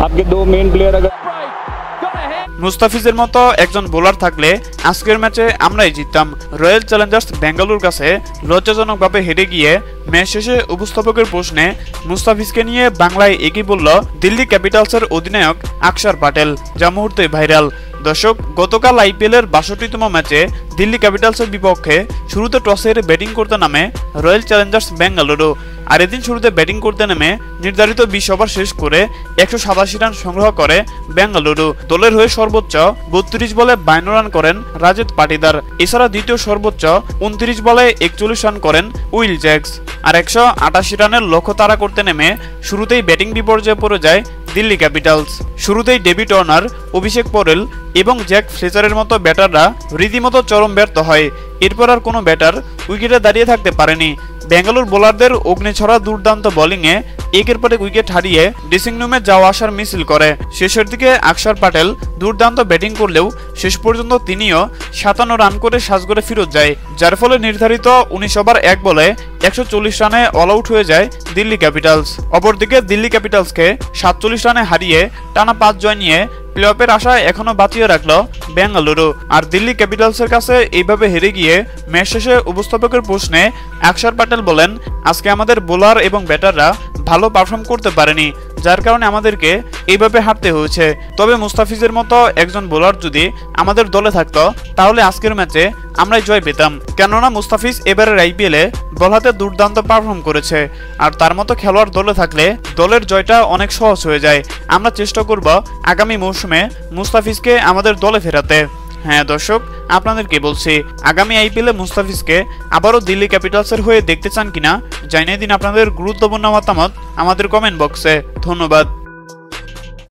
आपके दो main player अगर মুস্তাফিজের মতো একজন বোলার থাকলে আজকের ম্যাচে আমরাই জিততাম। রয়্যাল চ্যালেঞ্জার্স বেঙ্গালুরুর কাছে লজ্জাজনকভাবে হেরে গিয়ে ম্যাচ শেষে উপস্থাপকের প্রশ্নে মুস্তাফিজকে নিয়ে বাংলায় এগিয়ে বলল দিল্লি ক্যাপিটালসের অধিনায়ক আকসার প্যাটেল, যা মুহূর্তে ভাইরাল। দর্শক, গতকাল আইপিএলের ৬২তম ম্যাচে দিল্লি ক্যাপিটালসের বিপক্ষে শুরুতে টস হেরে ব্যাটিং করতে নামে রয়্যাল চ্যালেঞ্জার্স বেঙ্গালুরু। আর এদিন শুরুতে ব্যাটিং করতে নেমে নির্ধারিত ২০ ওভার শেষ করে ১৮৭ রান সংগ্রহ করে বেঙ্গালুরু। দলের হয়ে সর্বোচ্চ ৩২ বলে ৫২ রান করেন রাজত পাটিদার। এছাড়া দ্বিতীয় সর্বোচ্চ ২৯ বলে ৪১ রান করেন উইল জ্যাকস। আর ১৮৮ রানের লক্ষ্য তাড়া করতে নেমে শুরুতেই ব্যাটিং বিপর্যয়ে পড়ে যায় দিল্লি ক্যাপিটালস। শুরুতেই ডেভি টর্নার, অভিষেক পরেল এবং জ্যাক ফ্লেচারের মতো ব্যাটাররা রীতিমতো চরম ব্যর্থ হয়। এরপর আর কোনো ব্যাটার উইকেটে দাঁড়িয়ে থাকতে পারেনি। বেঙ্গালুরু বোলারদের অগ্নিছড়া দুর্দান্ত বোলিংয়ে একের পর এক উইকেট হারিয়ে ড্রেসিং রুমে যাওয়া আসার মিছিল করে। শেষের দিকে আকসার প্যাটেল দুর্দান্ত ব্যাটিং করলেও শেষ পর্যন্ত তিনিও ৫৭ রান করে সাজঘরে ফেরত যায়, যার ফলে নির্ধারিত ১৯ ওভার ১ বলে ১৪০ রানে অল আউট হয়ে যায় দিল্লি ক্যাপিটালস। অপরদিকে দিল্লি ক্যাপিটালসকে ৪৭ রানে হারিয়ে টানা ৫ জয় নিয়ে প্লে অফের আশা এখনো বাঁচিয়ে রাখল বেঙ্গালুরু। আর দিল্লি ক্যাপিটালসের কাছে এইভাবে হেরে গিয়ে ম্যাচ শেষে উপস্থাপকের প্রশ্নে আকসার প্যাটেল বলেন, আজকে আমাদের বোলার এবং ব্যাটাররা ভালো পারফর্ম করতে পারেনি, যার কারণে আমাদেরকে এইভাবে হারতে হয়েছে। তবে মুস্তাফিজের মতো একজন বোলার যদি আমাদের দলে থাকতো তাহলে আজকের ম্যাচে আমরাই জয় পেতাম, কেননা মুস্তাফিজ এবারের আইপিএলে বল হাতে দুর্দান্ত পারফর্ম করেছে। আর তার মতো খেলোয়াড় দলে থাকলে দলের জয়টা অনেক সহজ হয়ে যায়। আমরা চেষ্টা করব আগামী মৌসুমে মুস্তাফিজকে আমাদের দলে ফেরাতে। হ্যাঁ দর্শক, আপনাদেরকে বলছি, আগামী আইপিএলে মুস্তাফিজকে আবারও দিল্লি ক্যাপিটালসের হয়ে দেখতে চান কিনা জানিয়ে দিন আপনাদের গুরুত্বপূর্ণ মতামত আমাদের কমেন্ট বক্সে। ধন্যবাদ।